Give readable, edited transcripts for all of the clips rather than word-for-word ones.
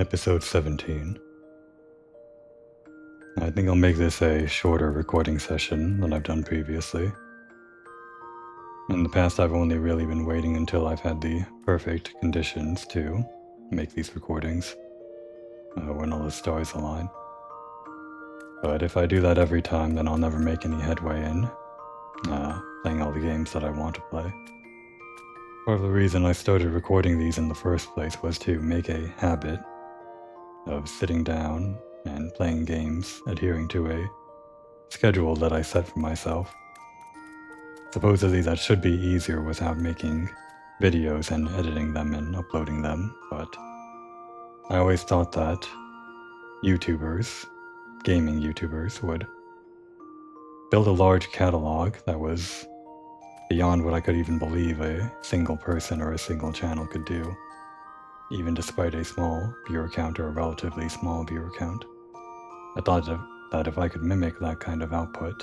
Episode 17. I think I'll make this a shorter recording session than I've done previously. In the past, I've only really been waiting until I've had the perfect conditions to make these recordings, when all the stars align. But if I do that every time, then I'll never make any headway in playing all the games that I want to play. Part of the reason I started recording these in the first place was to make a habit of sitting down and playing games, adhering to a schedule that I set for myself. Supposedly that should be easier without making videos and editing them and uploading them, but I always thought that YouTubers, gaming YouTubers, would build a large catalog that was beyond what I could even believe a single person or a single channel could do, even despite a small viewer count or a relatively small viewer count. I thought that if I could mimic that kind of output,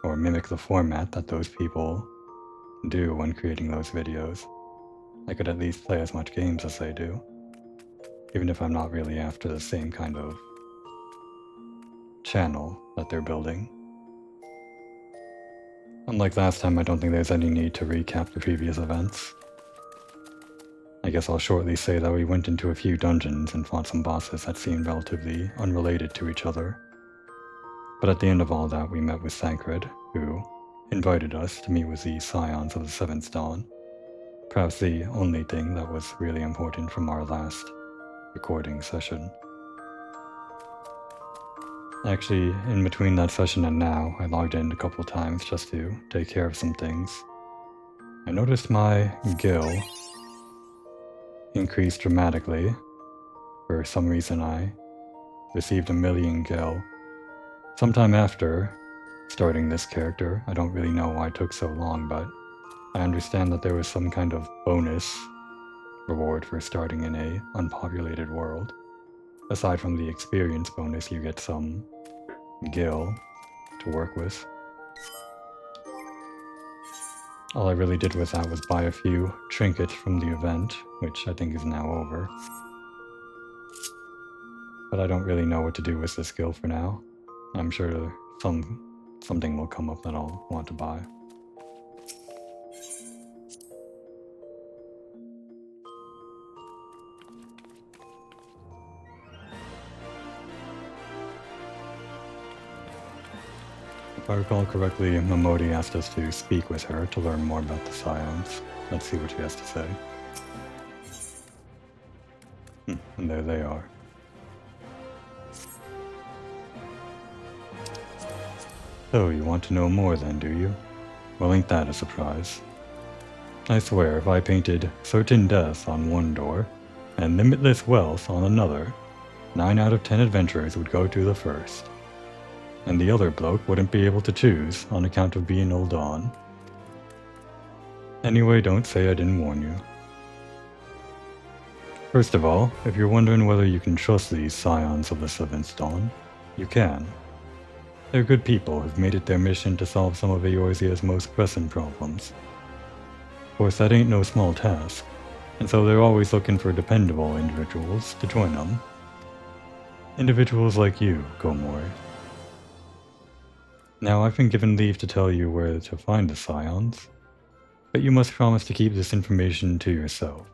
or mimic the format that those people do when creating those videos, I could at least play as much games as they do, even if I'm not really after the same kind of channel that they're building. Unlike last time, I don't think there's any need to recap the previous events. I guess I'll shortly say that we went into a few dungeons and fought some bosses that seemed relatively unrelated to each other. But at the end of all that, we met with Thancred, who invited us to meet with the Scions of the Seventh Dawn. Perhaps the only thing that was really important from our last recording session. Actually, in between that session and now, I logged in a couple times just to take care of some things. I noticed my gil increased dramatically. For some reason I received 1,000,000 gil. Sometime after starting this character, I don't really know why it took so long, but I understand that there was some kind of bonus reward for starting in a unpopulated world. Aside from the experience bonus, you get some gil to work with. All I really did with that was buy a few trinkets from the event, which I think is now over. But I don't really know what to do with this gil for now. I'm sure something will come up that I'll want to buy. If I recall correctly, Momodi asked us to speak with her to learn more about the Scions. Let's see what she has to say. And there they are. So, you want to know more then, do you? Well, ain't that a surprise? I swear, if I painted certain death on one door, and limitless wealth on another, 9 out of 10 adventurers would go to the first. And the other bloke wouldn't be able to choose on account of being old on. Anyway, don't say I didn't warn you. First of all, if you're wondering whether you can trust these Scions of the Seventh Dawn, you can. They're good people who've made it their mission to solve some of Eorzea's most pressing problems. Of course, that ain't no small task, and so they're always looking for dependable individuals to join them. Individuals like you, Komori. Now, I've been given leave to tell you where to find the Scions, but you must promise to keep this information to yourself.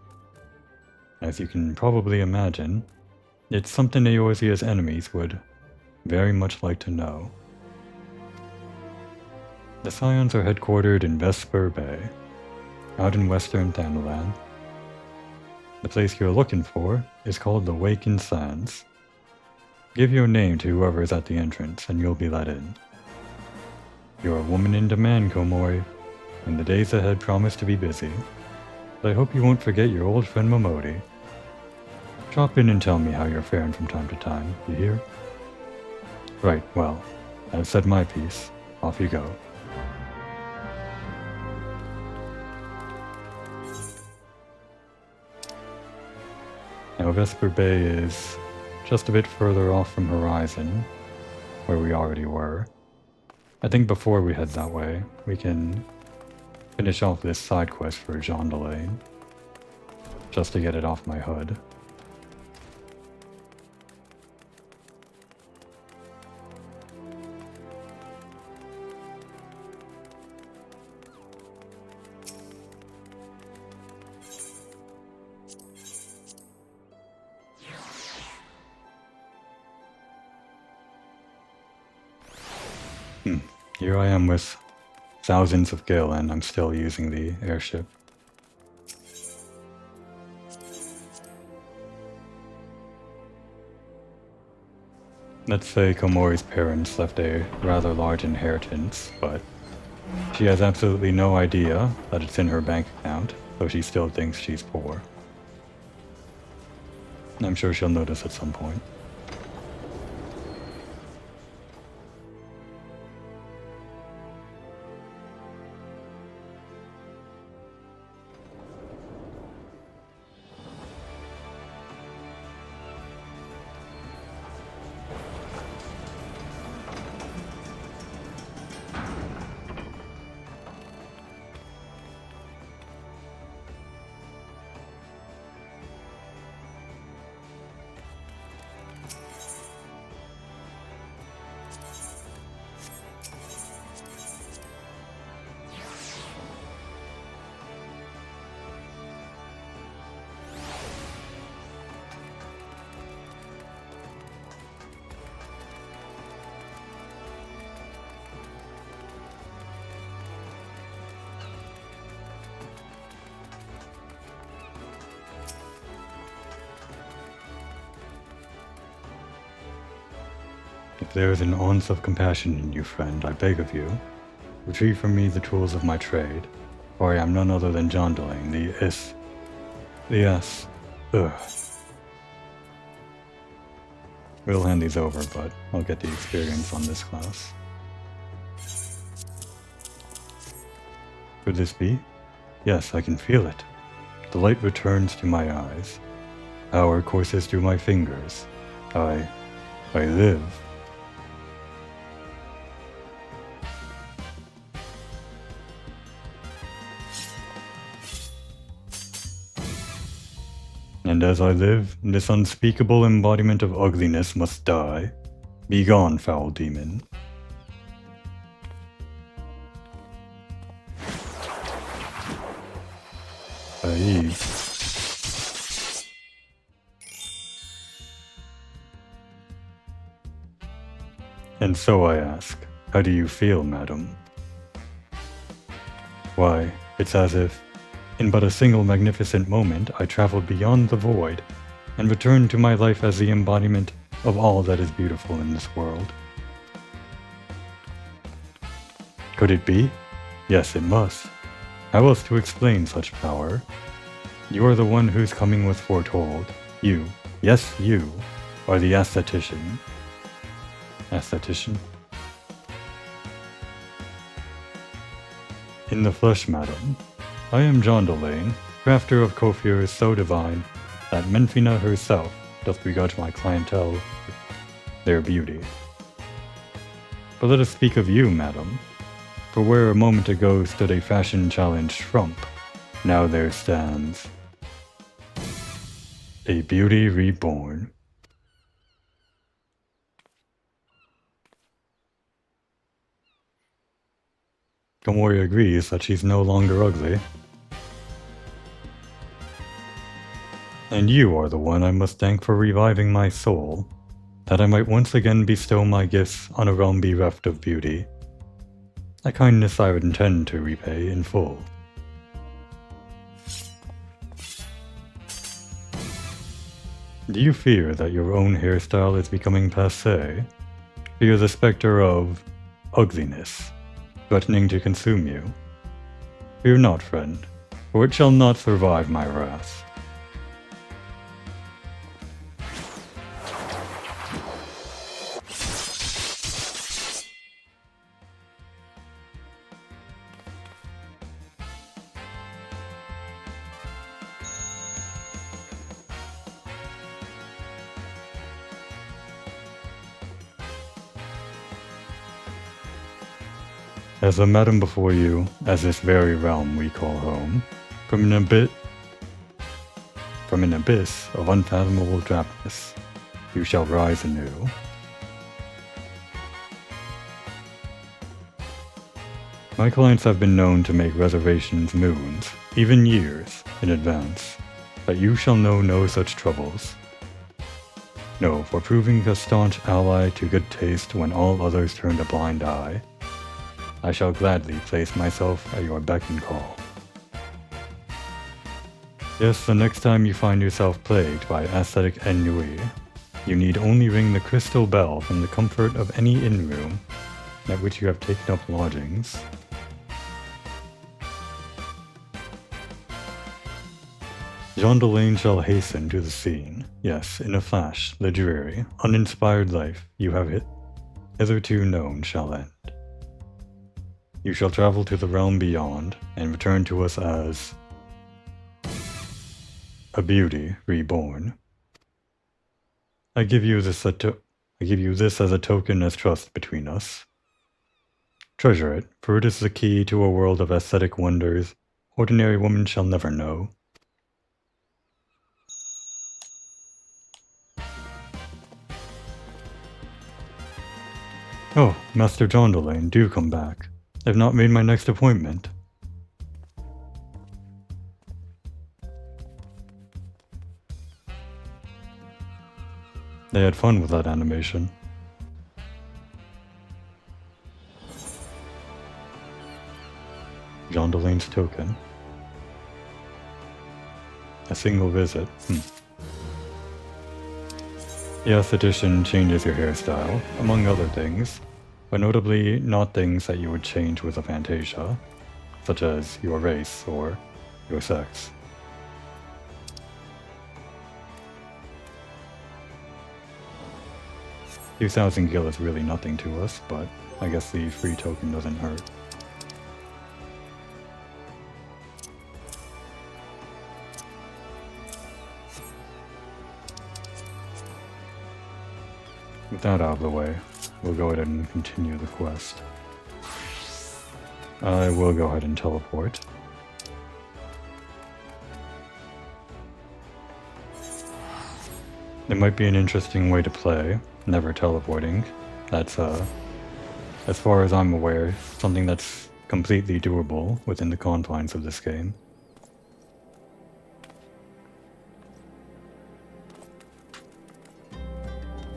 As you can probably imagine, it's something Eorzea's enemies would very much like to know. The Scions are headquartered in Vesper Bay, out in western Thanalan. The place you're looking for is called the Wakened Sands. Give your name to whoever is at the entrance, and you'll be let in. You're a woman in demand, Komori, and the days ahead promise to be busy. But I hope you won't forget your old friend Momodi. Drop in and tell me how you're faring from time to time, you hear? Right, well, I've said my piece. Off you go. Now, Vesper Bay is just a bit further off from Horizon, where we already were. I think before we head that way, we can finish off this side quest for Jean Delane, just to get it off my hood. Here I am with thousands of gil and I'm still using the airship. Let's say Komori's parents left a rather large inheritance, but she has absolutely no idea that it's in her bank account, so she still thinks she's poor. I'm sure she'll notice at some point. If there is an ounce of compassion in you, friend, I beg of you, retrieve from me the tools of my trade, for I am none other than John Delane, the S. Ugh. We'll hand these over, but I'll get the experience on this class. Could this be? Yes, I can feel it. The light returns to my eyes. Power courses through my fingers. I live. And as I live, this unspeakable embodiment of ugliness must die. Begone, foul demon. Aye. And so I ask, how do you feel, madam? Why, it's as if, in but a single magnificent moment, I traveled beyond the void, and returned to my life as the embodiment of all that is beautiful in this world. Could it be? Yes, it must. How else to explain such power? You are the one whose coming was foretold. You, yes you, are the aesthetician. Aesthetician? In the flesh, madam. I am John Delane, crafter of coiffures so divine that Menfina herself doth begrudge my clientele their beauty. But let us speak of you, madam, for where a moment ago stood a fashion-challenged trump, now there stands a beauty reborn. Komori agrees that she's no longer ugly. And you are the one I must thank for reviving my soul, that I might once again bestow my gifts on a realm bereft of beauty. A kindness I would intend to repay in full. Do you fear that your own hairstyle is becoming passé? Fear the specter of ugliness, threatening to consume you? Fear not, friend, for it shall not survive my wrath. As the madam before you, as this very realm we call home, from an abyss of unfathomable drabness, you shall rise anew. My clients have been known to make reservations moons, even years, in advance, but you shall know no such troubles. No, for proving a staunch ally to good taste when all others turned a blind eye, I shall gladly place myself at your beck and call. Yes, the next time you find yourself plagued by aesthetic ennui, you need only ring the crystal bell from the comfort of any inn room at which you have taken up lodgings. Jean Delane shall hasten to the scene. Yes, in a flash, the dreary, uninspired life you have hitherto known shall end. You shall travel to the realm beyond, and return to us as a beauty reborn. I give you this as a token as trust between us. Treasure it, for it is the key to a world of aesthetic wonders ordinary women shall never know. Oh, Master John Delane, do come back. I've not made my next appointment. They had fun with that animation. Jean Delane's token. A single visit. Yes, addition changes your hairstyle, among other things, but notably not things that you would change with a Fantasia, such as your race or your sex. A few thousand gil is really nothing to us, but I guess the free token doesn't hurt. With that out of the way, we'll go ahead and continue the quest. I will go ahead and teleport. It might be an interesting way to play, never teleporting. That's, as far as I'm aware, something that's completely doable within the confines of this game.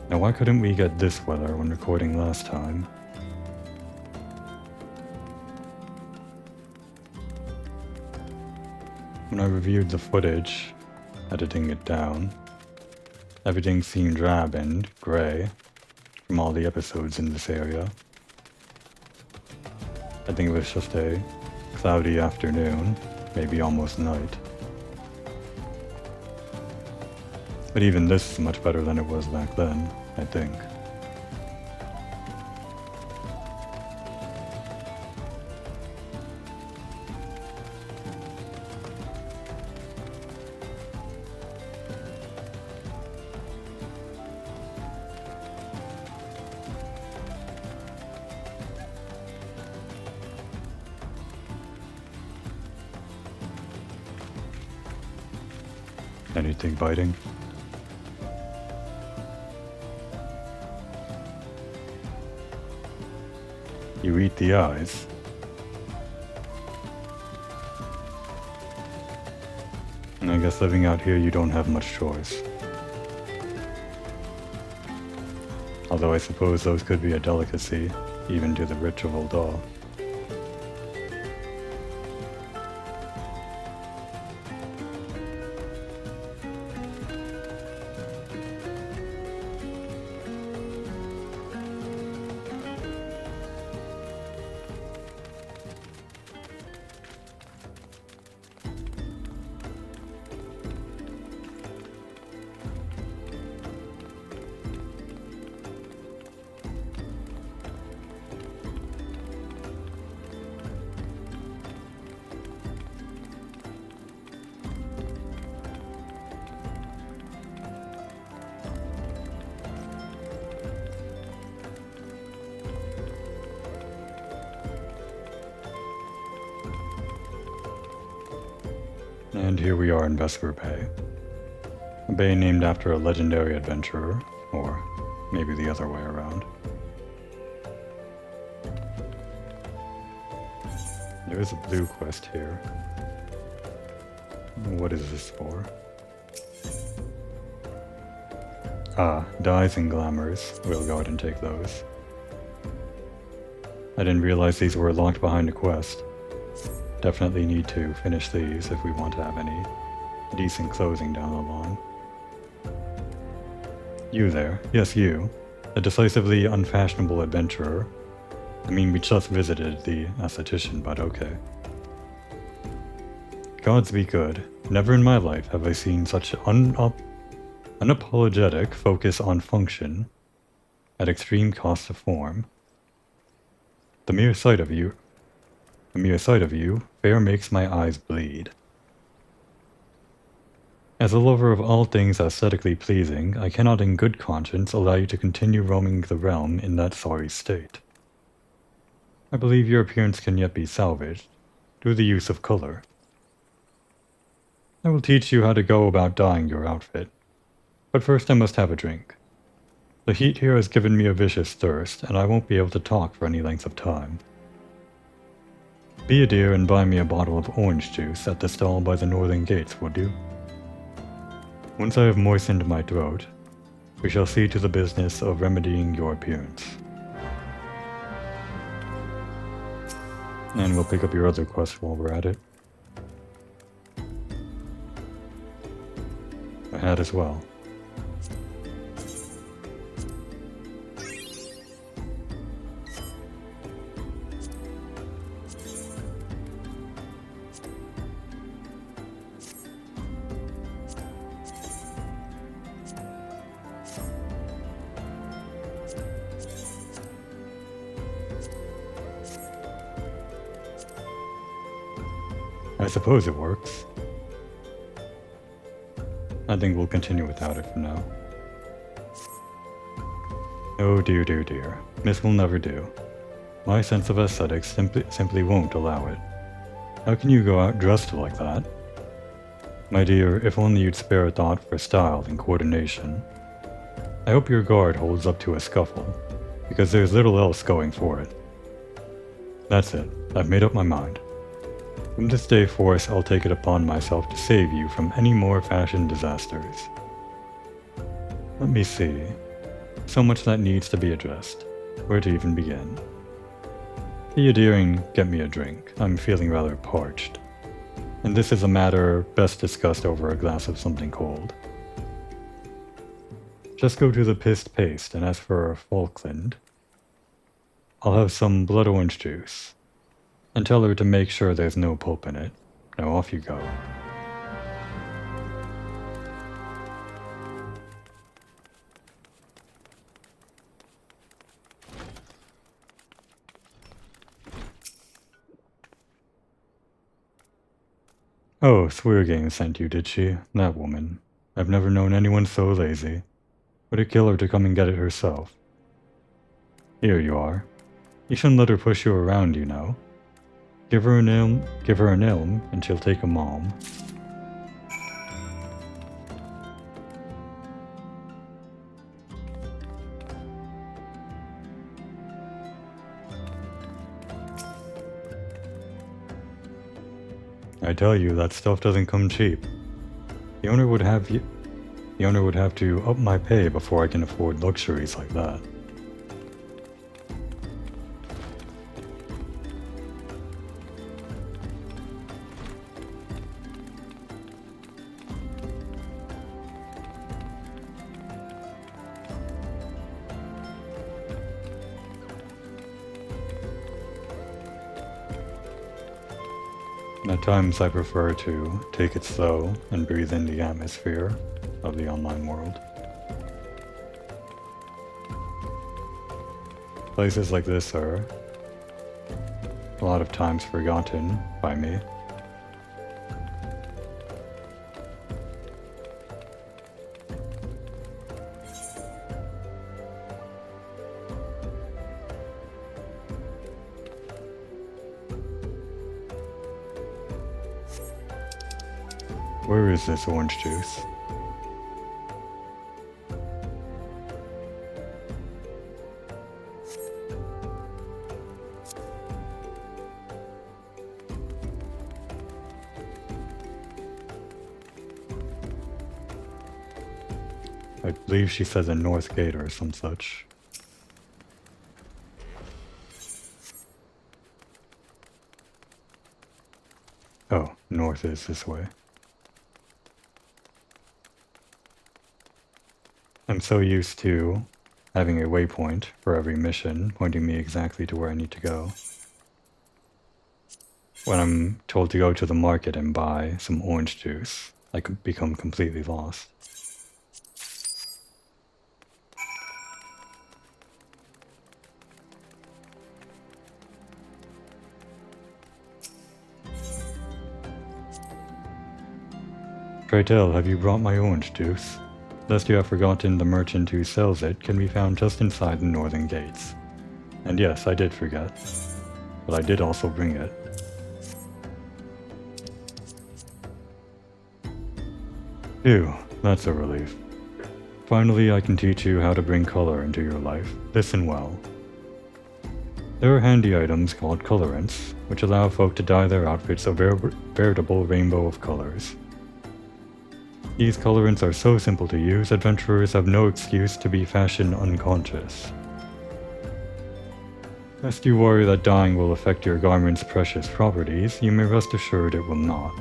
Now why couldn't we get this weather when recording last time? When I reviewed the footage, editing it down, everything seemed drab and grey from all the episodes in this area. I think it was just a cloudy afternoon, maybe almost night. But even this is much better than it was back then, I think. Anything biting? You eat the eyes. And I guess living out here you don't have much choice. Although I suppose those could be a delicacy, even to the rich of Ul'dah. And here we are in Vesper Bay. A bay named after a legendary adventurer, or maybe the other way around. There is a blue quest here. What is this for? Ah, dyes and glamours. We'll go ahead and take those. I didn't realize these were locked behind a quest. Definitely need to finish these if we want to have any decent closing down the line. You there, yes you, a decisively unfashionable adventurer. I mean, we just visited the aesthetician, but okay. Gods be good. Never in my life have I seen such unapologetic focus on function at extreme cost of form. The mere sight of you, fair makes my eyes bleed. As a lover of all things aesthetically pleasing, I cannot in good conscience allow you to continue roaming the realm in that sorry state. I believe your appearance can yet be salvaged through the use of color. I will teach you how to go about dyeing your outfit, but first I must have a drink. The heat here has given me a vicious thirst, and I won't be able to talk for any length of time. Be a dear and buy me a bottle of orange juice at the stall by the northern gates, would you? Once I have moistened my throat, we shall see to the business of remedying your appearance. And we'll pick up your other quest while we're at it. A hat as well. I suppose it works. I think we'll continue without it for now. Oh dear, dear, dear. This will never do. My sense of aesthetics simply won't allow it. How can you go out dressed like that? My dear, if only you'd spare a thought for style and coordination. I hope your guard holds up to a scuffle, because there's little else going for it. That's it. I've made up my mind. From this day forth, I'll take it upon myself to save you from any more fashion disasters. Let me see. So much that needs to be addressed. Where to even begin? Be a dear and get me a drink. I'm feeling rather parched. And this is a matter best discussed over a glass of something cold. Just go to the pissed paste, and as for Falkland, I'll have some blood orange juice. And tell her to make sure there's no pulp in it. Now off you go. Oh, Swirgame sent you, did she? That woman. I've never known anyone so lazy. Would it kill her to come and get it herself? Here you are. You shouldn't let her push you around, you know. Give her an ilm, and she'll take a mom. I tell you, that stuff doesn't come cheap. The owner would have to up my pay before I can afford luxuries like that. At times I prefer to take it slow and breathe in the atmosphere of the online world. Places like this are a lot of times forgotten by me. Where is this orange juice? I believe she says a North Gate or some such. north is this way. I'm so used to having a waypoint for every mission, pointing me exactly to where I need to go. When I'm told to go to the market and buy some orange juice, I could become completely lost. Pray tell, have you brought my orange juice? Lest you have forgotten, the merchant who sells it can be found just inside the northern gates. And yes, I did forget, but I did also bring it. Phew, that's a relief. Finally, I can teach you how to bring color into your life. Listen well. There are handy items called colorants, which allow folk to dye their outfits a veritable rainbow of colors. These colorants are so simple to use, adventurers have no excuse to be fashion unconscious. Lest you worry that dyeing will affect your garment's precious properties, you may rest assured it will not.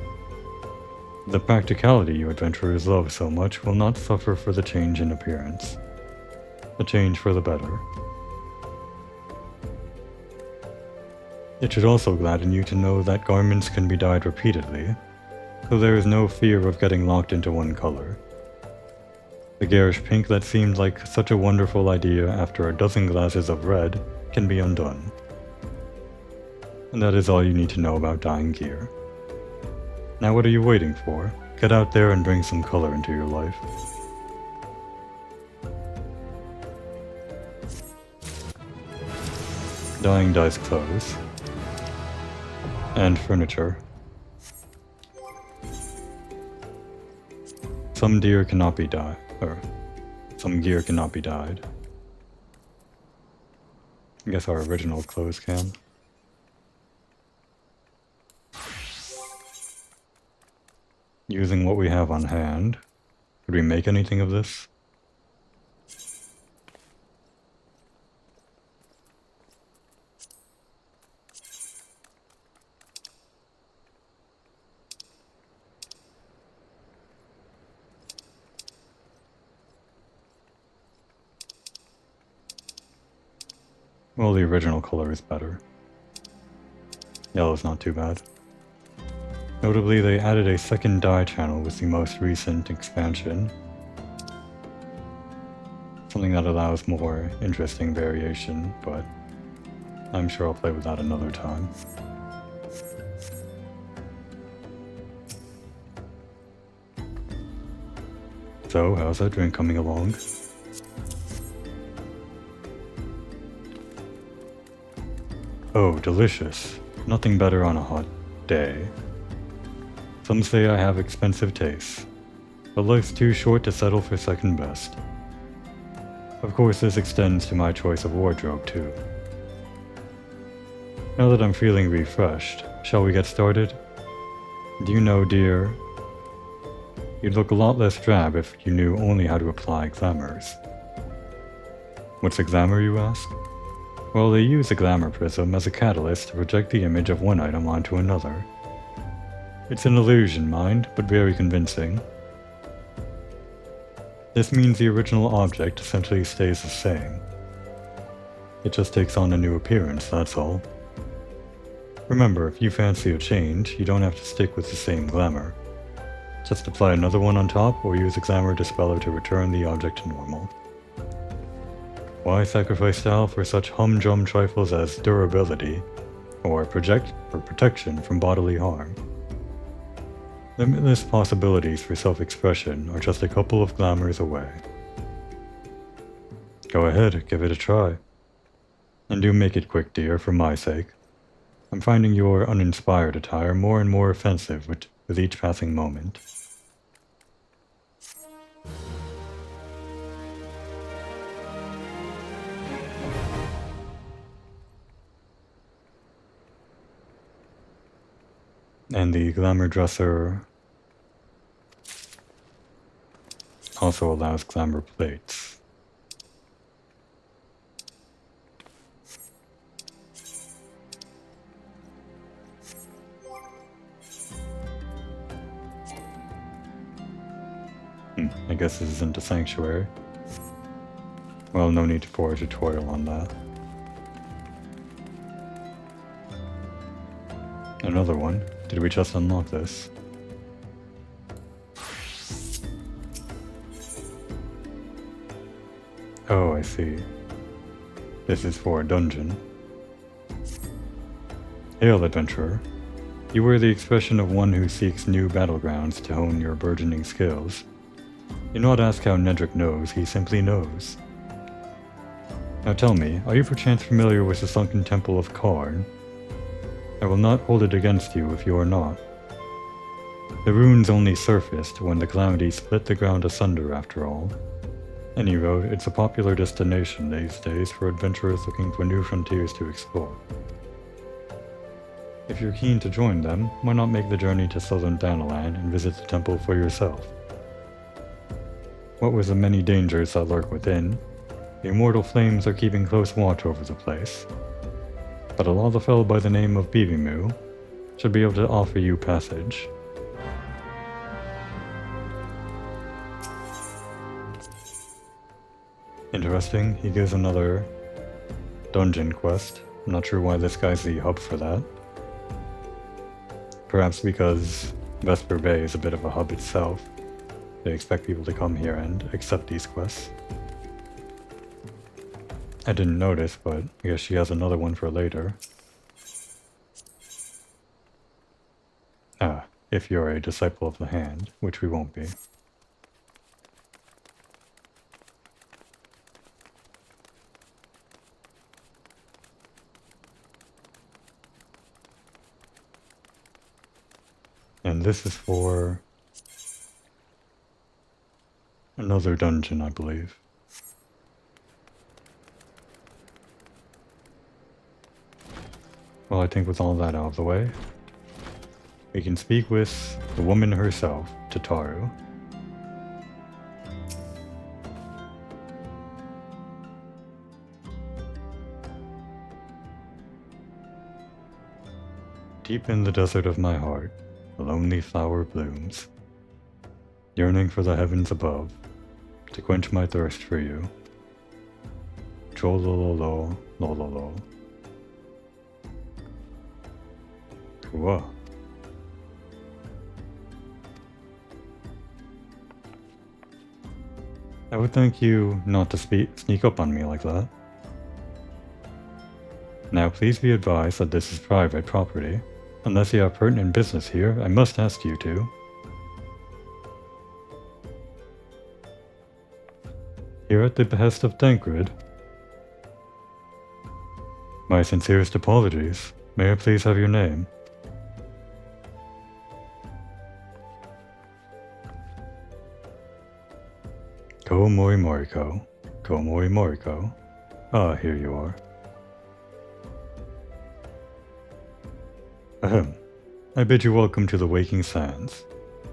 The practicality you adventurers love so much will not suffer for the change in appearance. A change for the better. It should also gladden you to know that garments can be dyed repeatedly, so there is no fear of getting locked into one color. The garish pink that seemed like such a wonderful idea after a dozen glasses of red can be undone. And that is all you need to know about dyeing gear. Now what are you waiting for? Get out there and bring some color into your life. Dyeing dyes clothes. And furniture. Some gear cannot be dyed, some gear cannot be dyed. I guess our original clothes can. Using what we have on hand, could we make anything of this? Well, the original color is better. Yellow's not too bad. Notably, they added a second dye channel with the most recent expansion. Something that allows more interesting variation, but I'm sure I'll play with that another time. So, how's that drink coming along? Oh, delicious. Nothing better on a hot day. Some say I have expensive tastes, but life's too short to settle for second best. Of course, this extends to my choice of wardrobe too. Now that I'm feeling refreshed, shall we get started? Do you know, dear, you'd look a lot less drab if you knew only how to apply glamours. What's a glamour, you ask? Well, they use a glamour prism as a catalyst to project the image of one item onto another. It's an illusion, mind, but very convincing. This means the original object essentially stays the same. It just takes on a new appearance, that's all. Remember, if you fancy a change, you don't have to stick with the same glamour. Just apply another one on top, or use a glamour dispeller to return the object to normal. Why sacrifice style for such humdrum trifles as durability, or protection from bodily harm? Limitless possibilities for self-expression are just a couple of glamours away. Go ahead, give it a try. And do make it quick, dear, for my sake. I'm finding your uninspired attire more and more offensive with each passing moment. And the glamour dresser also allows glamour plates. I guess this isn't a sanctuary. Well, no need for a tutorial on that. Another one. Did we just unlock this? Oh, I see. This is for a dungeon. Hail, adventurer. You are the expression of one who seeks new battlegrounds to hone your burgeoning skills. Do not ask how Nedrick knows, he simply knows. Now tell me, are you perchance familiar with the sunken temple of Karn? I will not hold it against you if you are not. The ruins only surfaced when the calamity split the ground asunder after all. Any road, it's a popular destination these days for adventurers looking for new frontiers to explore. If you're keen to join them, why not make the journey to southern Danaland and visit the temple for yourself? What with the many dangers that lurk within, the immortal flames are keeping close watch over the place. But a Lalafell by the name of Bibimu should be able to offer you passage. Interesting, he gives another dungeon quest. I'm not sure why this guy's the hub for that. Perhaps because Vesper Bay is a bit of a hub itself. They expect people to come here and accept these quests. I didn't notice, but I guess she has another one for later. Ah, if you're a disciple of the hand, which we won't be. And this is for another dungeon, I believe. Well, I think with all that out of the way, we can speak with the woman herself, Tataru. Deep in the desert of my heart, a lonely flower blooms, yearning for the heavens above, to quench my thirst for you. Cholololo, lololo. Whoa. I would thank you not to sneak up on me like that. Now please be advised that this is private property. Unless you have pertinent business here, I must ask you to. Here at the behest of Tancred. My sincerest apologies. May I please have your name? Komori Moriko. Komori Moriko. Ah, here you are. Ahem. I bid you welcome to the Waking Sands,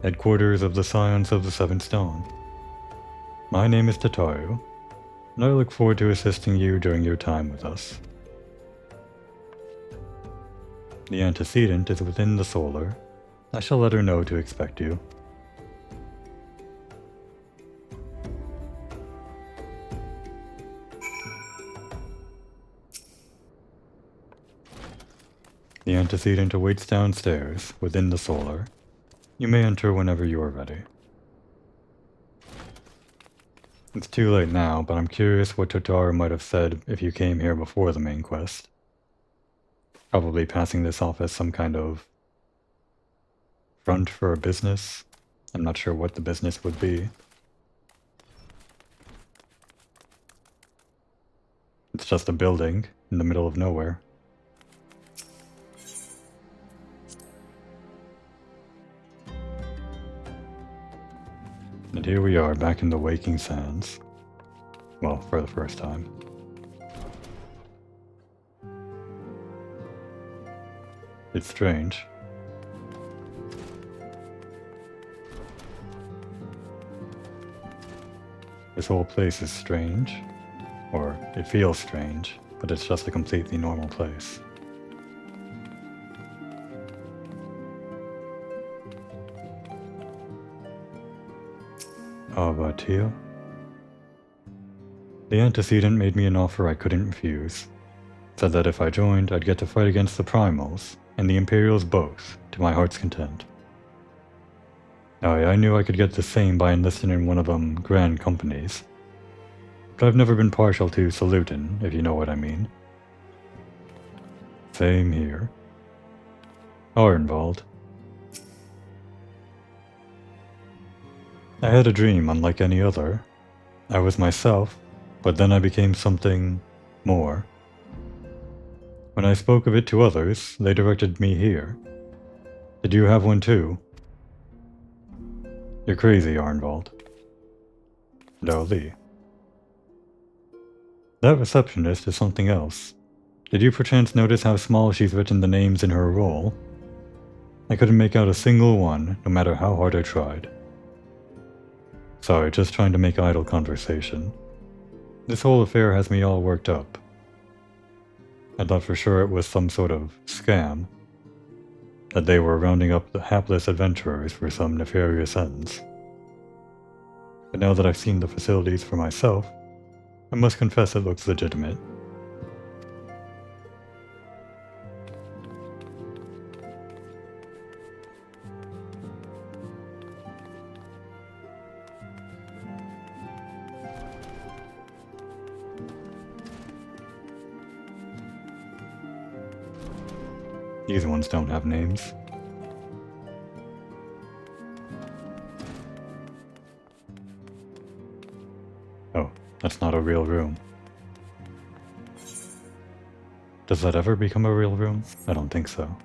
headquarters of the Scions of the Seventh Dawn. My name is Tataru, and I look forward to assisting you during your time with us. The antecedent is within the solar. I shall let her know to expect you. The antecedent awaits downstairs, within the solar. You may enter whenever you are ready. It's too late now, but I'm curious what Tataru might have said if you came here before the main quest. Probably passing this off as some kind of front for a business. I'm not sure what the business would be. It's just a building in the middle of nowhere. And here we are back in the Waking Sands. Well, for the first time. It's strange. This whole place is strange. Or it feels strange, but it's just a completely normal place. Carvatia? The antecedent made me an offer I couldn't refuse. Said that if I joined, I'd get to fight against the Primals and the Imperials both, to my heart's content. I knew I could get the same by enlisting in one of them grand companies. But I've never been partial to saluting, if you know what I mean. Same here. Arnvald. I had a dream unlike any other. I was myself, but then I became something more. When I spoke of it to others, they directed me here. Did you have one too? You're crazy, Arnvald. Dali. That receptionist is something else. Did you perchance notice how small she's written the names in her roll? I couldn't make out a single one, no matter how hard I tried. Sorry, just trying to make idle conversation. This whole affair has me all worked up. I thought for sure it was some sort of scam. That they were rounding up the hapless adventurers for some nefarious ends. But now that I've seen the facilities for myself, I must confess it looks legitimate. These ones don't have names. Oh, that's not a real room. Does that ever become a real room? I don't think so.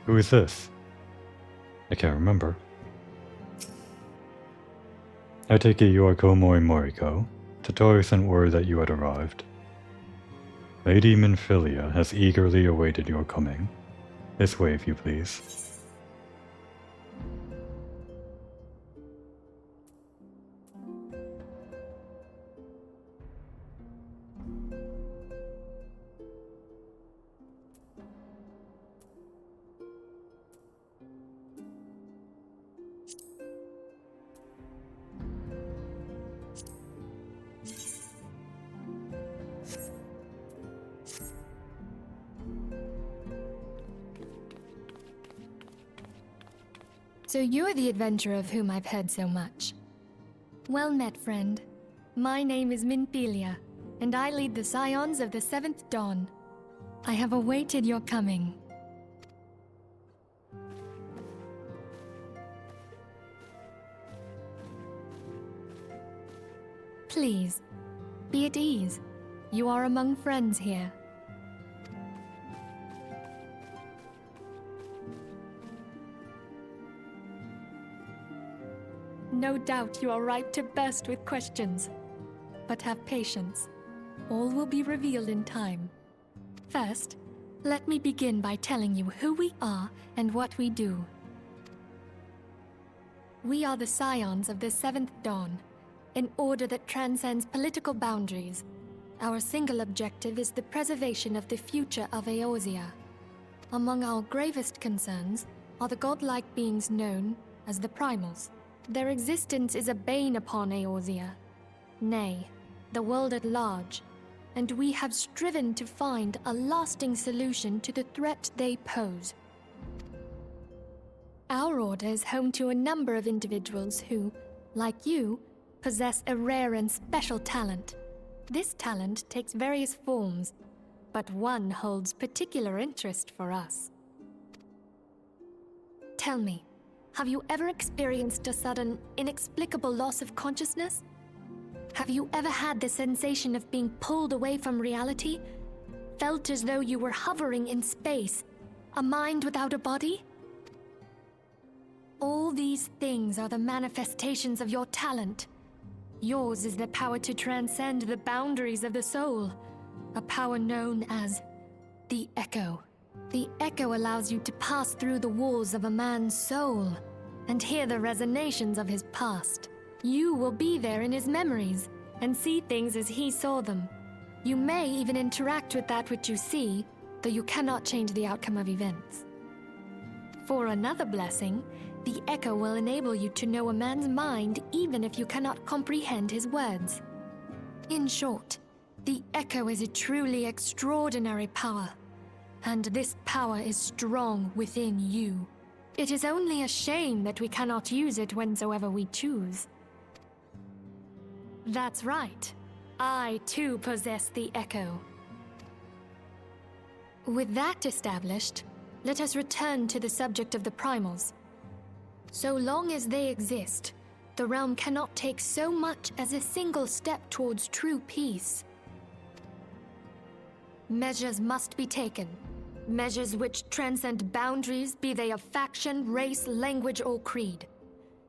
Who is this? I can't remember. I take it you are Komoi Moriko. Tatori sent word that you had arrived. Lady Minfilia has eagerly awaited your coming. This way, if you please. So you're the adventurer of whom I've heard so much. Well met, friend. My name is Minfilia, and I lead the Scions of the 7th Dawn. I have awaited your coming. Please, be at ease. You are among friends here. No doubt you are ripe to burst with questions. But have patience. All will be revealed in time. First, let me begin by telling you who we are and what we do. We are the Scions of the 7th Dawn, an order that transcends political boundaries. Our single objective is the preservation of the future of Eorzea. Among our gravest concerns are the godlike beings known as the Primals. Their existence is a bane upon Eorzea, nay, the world at large, and we have striven to find a lasting solution to the threat they pose. Our order is home to a number of individuals who, like you, possess a rare and special talent. This talent takes various forms, but one holds particular interest for us. Tell me, have you ever experienced a sudden, inexplicable loss of consciousness? Have you ever had the sensation of being pulled away from reality? Felt as though you were hovering in space, a mind without a body? All these things are the manifestations of your talent. Yours is the power to transcend the boundaries of the soul, a power known as the Echo. The Echo allows you to pass through the walls of a man's soul and hear the resonations of his past. You will be there in his memories and see things as he saw them. You may even interact with that which you see, though you cannot change the outcome of events. For another blessing, the echo will enable you to know a man's mind even if you cannot comprehend his words. In short, the echo is a truly extraordinary power, and this power is strong within you. It is only a shame that we cannot use it whensoever we choose. That's right. I too possess the echo. With that established, let us return to the subject of the primals. So long as they exist, the realm cannot take so much as a single step towards true peace. Measures must be taken. Measures which transcend boundaries, be they of faction, race, language, or creed.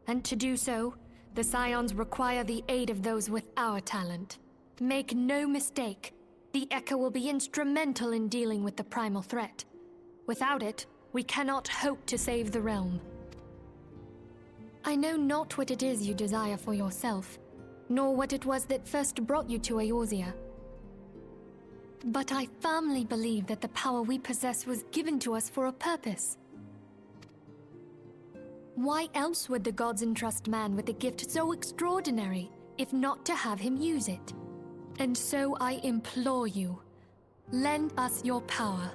And to do so, the Scions require the aid of those with our talent. Make no mistake, the Echo will be instrumental in dealing with the primal threat. Without it, we cannot hope to save the realm. I know not what it is you desire for yourself, nor what it was that first brought you to Eorzea. But I firmly believe that the power we possess was given to us for a purpose. Why else would the gods entrust man with a gift so extraordinary, if not to have him use it? And so I implore you, lend us your power.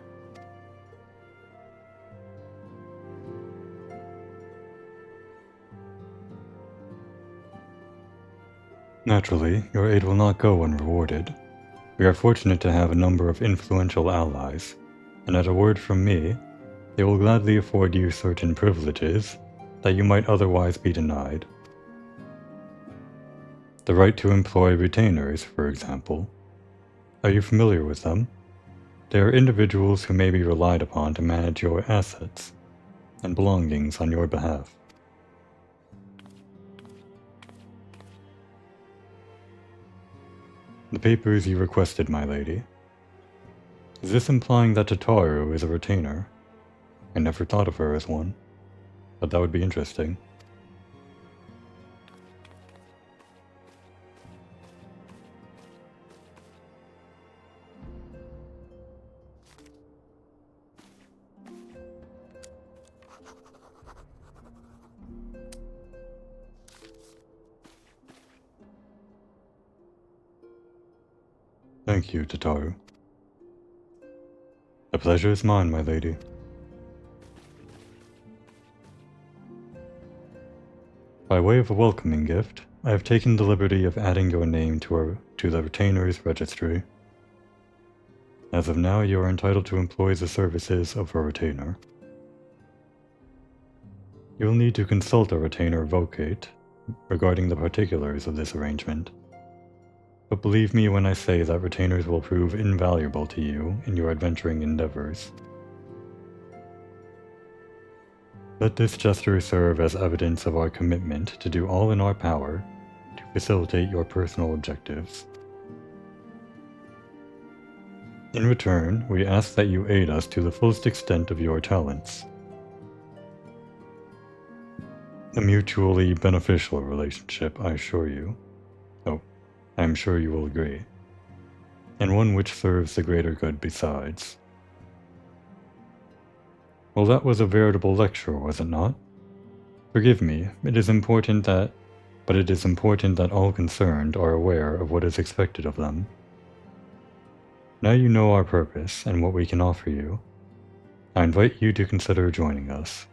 Naturally, your aid will not go unrewarded. We are fortunate to have a number of influential allies, and at a word from me, they will gladly afford you certain privileges that you might otherwise be denied. The right to employ retainers, for example. Are you familiar with them? They are individuals who may be relied upon to manage your assets and belongings on your behalf. The papers you requested, my lady. Is this implying that Tataru is a retainer? I never thought of her as one, but that would be interesting. Thank you, Tataru. The pleasure is mine, my lady. By way of a welcoming gift, I have taken the liberty of adding your name to the Retainer's Registry. As of now, you are entitled to employ the services of a retainer. You will need to consult a retainer vocate regarding the particulars of this arrangement. But believe me when I say that retainers will prove invaluable to you in your adventuring endeavors. Let this gesture serve as evidence of our commitment to do all in our power to facilitate your personal objectives. In return, we ask that you aid us to the fullest extent of your talents. A mutually beneficial relationship, I assure you. Oh, I am sure you will agree. And one which serves the greater good besides. Well, that was a veritable lecture, was it not? Forgive me, but it is important that all concerned are aware of what is expected of them. Now you know our purpose and what we can offer you. I invite you to consider joining us.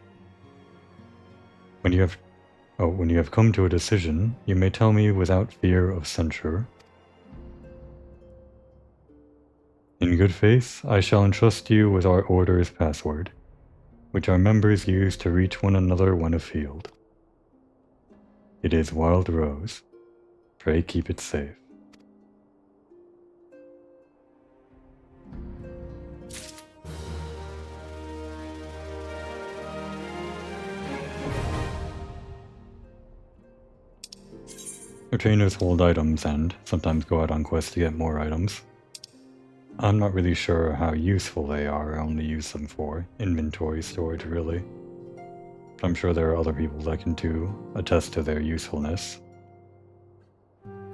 When you have come to a decision, you may tell me without fear of censure. In good faith, I shall entrust you with our order's password, which our members use to reach one another when afield. It is Wild Rose. Pray keep it safe. Retainers hold items and sometimes go out on quests to get more items. I'm not really sure how useful they are. I only use them for inventory storage, really. I'm sure there are other people that can too attest to their usefulness.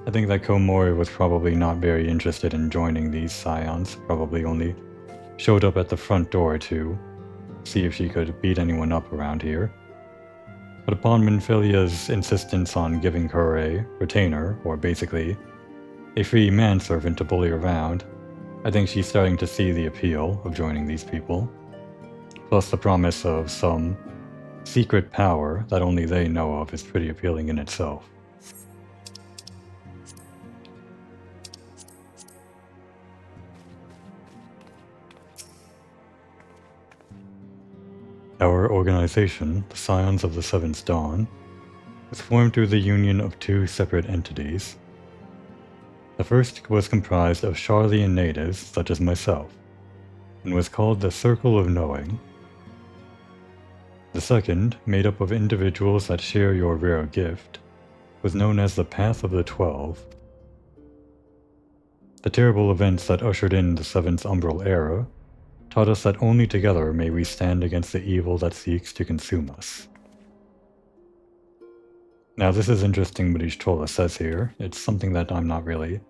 I think that Komori was probably not very interested in joining these Scions, probably only showed up at the front door to see if she could beat anyone up around here. But upon Minfilia's insistence on giving her a retainer, or basically a free manservant to bully around, I think she's starting to see the appeal of joining these people, plus the promise of some secret power that only they know of is pretty appealing in itself. Our organization, the Scions of the Seventh Dawn, was formed through the union of two separate entities. The first was comprised of Charlian natives such as myself, and was called the Circle of Knowing. The second, made up of individuals that share your rare gift, was known as the Path of the 12. The terrible events that ushered in the Seventh Umbral Era taught us that only together may we stand against the evil that seeks to consume us. Now this is interesting what Ishtola says here. It's something that I'm not really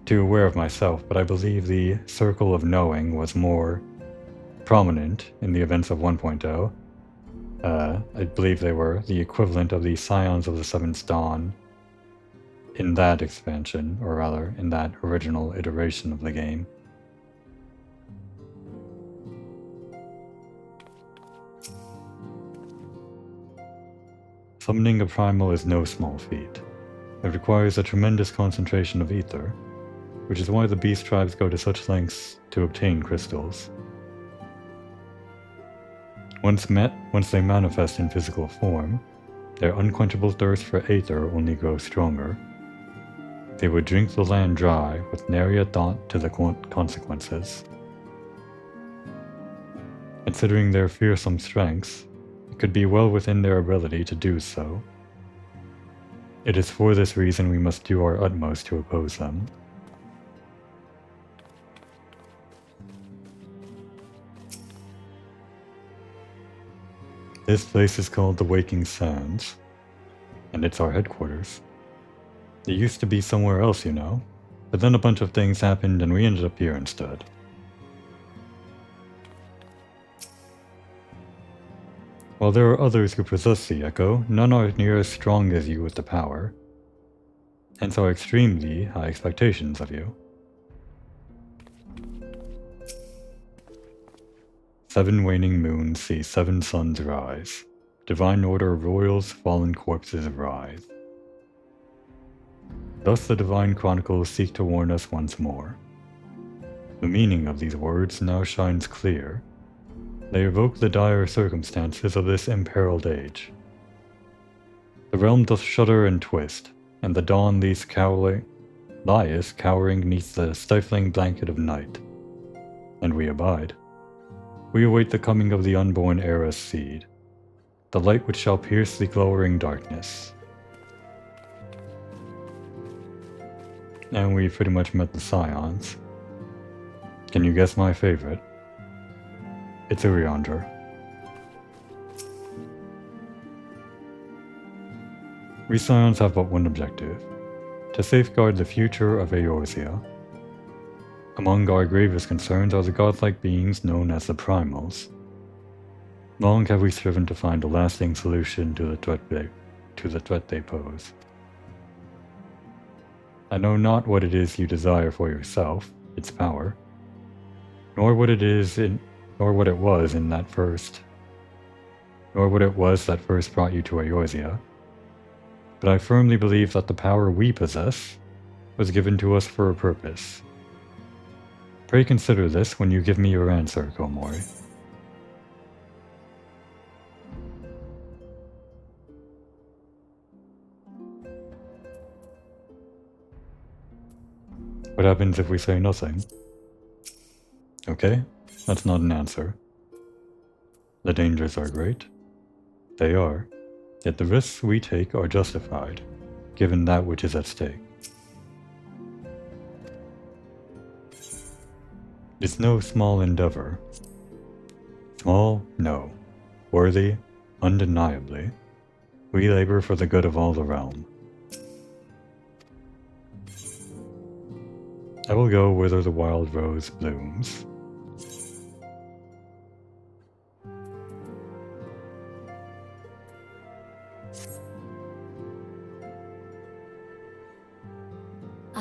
too aware of myself, but I believe the Circle of Knowing was more prominent in the events of 1.0. I believe they were the equivalent of the Scions of the Seventh Dawn in that expansion, or rather, in that original iteration of the game. Summoning a primal is no small feat. It requires a tremendous concentration of ether, which is why the beast tribes go to such lengths to obtain crystals. Once they manifest in physical form, their unquenchable thirst for aether only grows stronger. They would drink the land dry with nary a thought to the consequences. Considering their fearsome strengths, it could be well within their ability to do so. It is for this reason we must do our utmost to oppose them. This place is called the Waking Sands, and it's our headquarters. It used to be somewhere else, you know, but then a bunch of things happened and we ended up here instead. While there are others who possess the Echo, none are near as strong as you with the power, hence our extremely high expectations of you. 7 waning moons see 7 suns rise. Divine order of royals, fallen corpses rise. Thus the Divine Chronicles seek to warn us once more. The meaning of these words now shines clear. They evoke the dire circumstances of this imperiled age. The realm doth shudder and twist, and the dawn lies cowering neath the stifling blanket of night. And we abide. We await the coming of the unborn era's seed, the light which shall pierce the glowering darkness. And we pretty much met the Scions. Can you guess my favorite? It's Uriandra. We Scions have but one objective: to safeguard the future of Eorzea. Among our gravest concerns are the godlike beings known as the Primals. Long have we striven to find a lasting solution to the threat they pose. I know not what it is you desire for yourself, its power, nor what it was that first brought you to Eorzea, but I firmly believe that the power we possess was given to us for a purpose. Pray consider this when you give me your answer, Komori. What happens if we say nothing? Okay, that's not an answer. The dangers are great. They are. Yet the risks we take are justified, given that which is at stake. It's no small endeavor. Small? No. Worthy? Undeniably. We labor for the good of all the realm. I will go whither the wild rose blooms.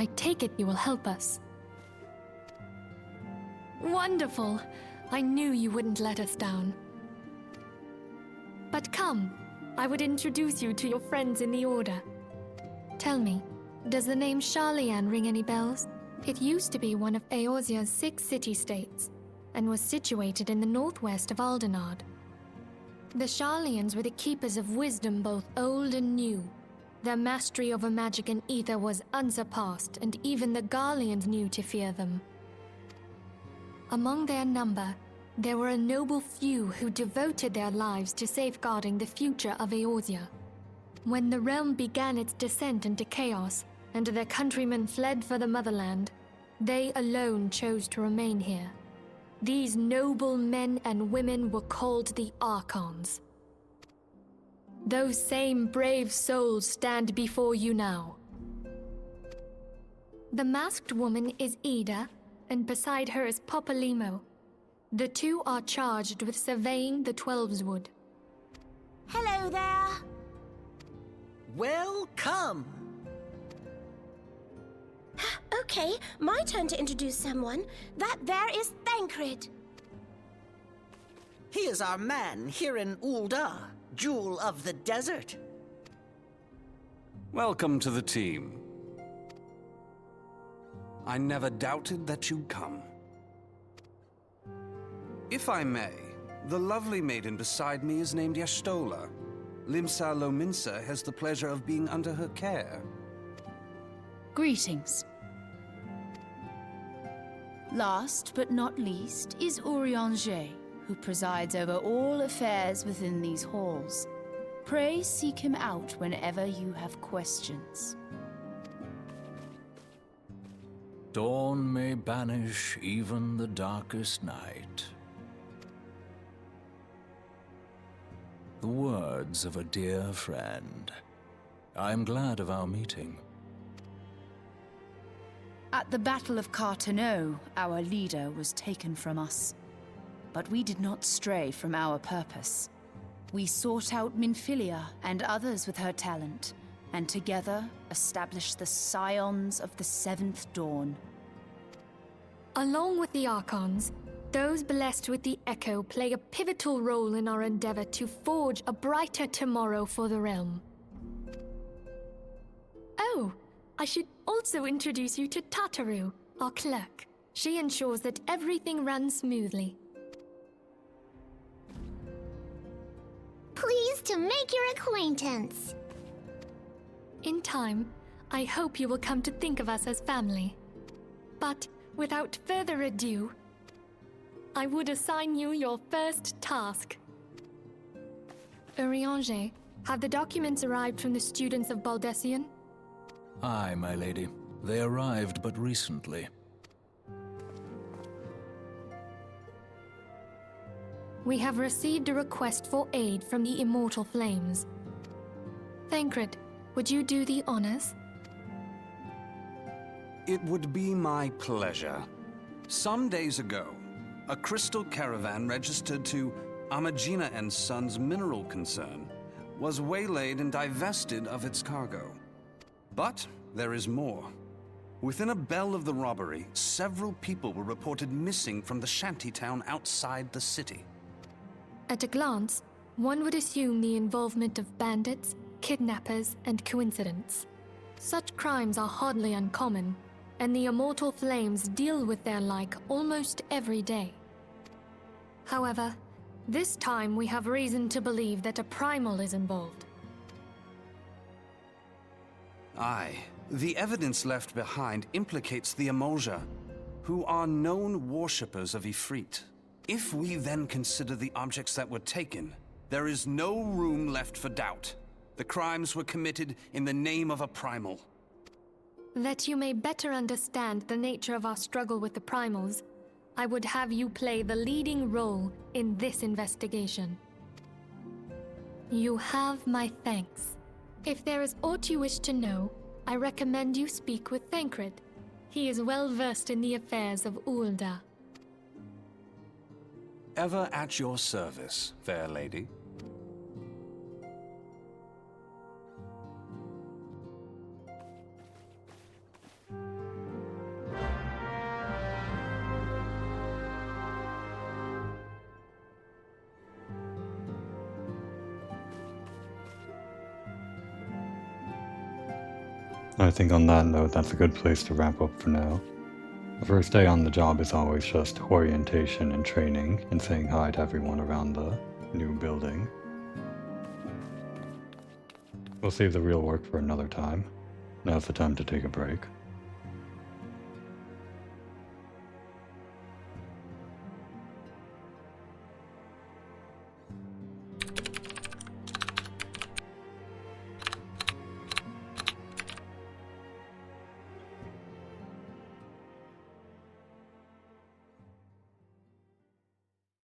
I take it you will help us. Wonderful! I knew you wouldn't let us down. But come, I would introduce you to your friends in the Order. Tell me, does the name Sharlayan ring any bells? It used to be one of Eorzea's 6 city-states, and was situated in the northwest of Aldenard. The Sharlayans were the keepers of wisdom both old and new. Their mastery over magic and ether was unsurpassed, and even the Garleans knew to fear them. Among their number, there were a noble few who devoted their lives to safeguarding the future of Eorzea. When the realm began its descent into chaos, and their countrymen fled for the motherland, they alone chose to remain here. These noble men and women were called the Archons. Those same brave souls stand before you now. The masked woman is Ida, and beside her is Popolimo. The two are charged with surveying the Twelveswood. Hello there! Welcome! Okay, my turn to introduce someone. That there is Thancred. He is our man here in Ul'dah, Jewel of the Desert. Welcome to the team. I never doubted that you'd come. If I may, the lovely maiden beside me is named Y'shtola. Limsa Lominsa has the pleasure of being under her care. Greetings. Last but not least is Urianger, who presides over all affairs within these halls. Pray seek him out whenever you have questions. Dawn may banish even the darkest night. The words of a dear friend. I am glad of our meeting. At the Battle of Carteneau, our leader was taken from us. But we did not stray from our purpose. We sought out Minfilia and others with her talent, and together established the Scions of the 7th Dawn. Along with the Archons, those blessed with the Echo play a pivotal role in our endeavor to forge a brighter tomorrow for the realm. Oh, I should also introduce you to Tataru, our clerk. She ensures that everything runs smoothly. Pleased to make your acquaintance. In time, I hope you will come to think of us as family. But without further ado, I would assign you your first task. Urianger, have the documents arrived from the students of Baldessian? Aye, my lady. They arrived but recently. We have received a request for aid from the Immortal Flames. Thancred, would you do the honors? It would be my pleasure. Some days ago, a crystal caravan registered to Amagina & Sons mineral concern was waylaid and divested of its cargo. But there is more. Within a bell of the robbery, several people were reported missing from the shantytown outside the city. At a glance, one would assume the involvement of bandits, kidnappers, and coincidence. Such crimes are hardly uncommon, and the Immortal Flames deal with their like almost every day. However, this time we have reason to believe that a primal is involved. Aye, the evidence left behind implicates the Emolja, who are known worshippers of Ifrit. If we then consider the objects that were taken, there is no room left for doubt. The crimes were committed in the name of a primal. That you may better understand the nature of our struggle with the primals, I would have you play the leading role in this investigation. You have my thanks. If there is aught you wish to know, I recommend you speak with Thancred. He is well versed in the affairs of Ul'dah. Ever at your service, fair lady. I think on that note, that's a good place to wrap up for now. The first day on the job is always just orientation and training and saying hi to everyone around the new building. We'll save the real work for another time. Now's the time to take a break.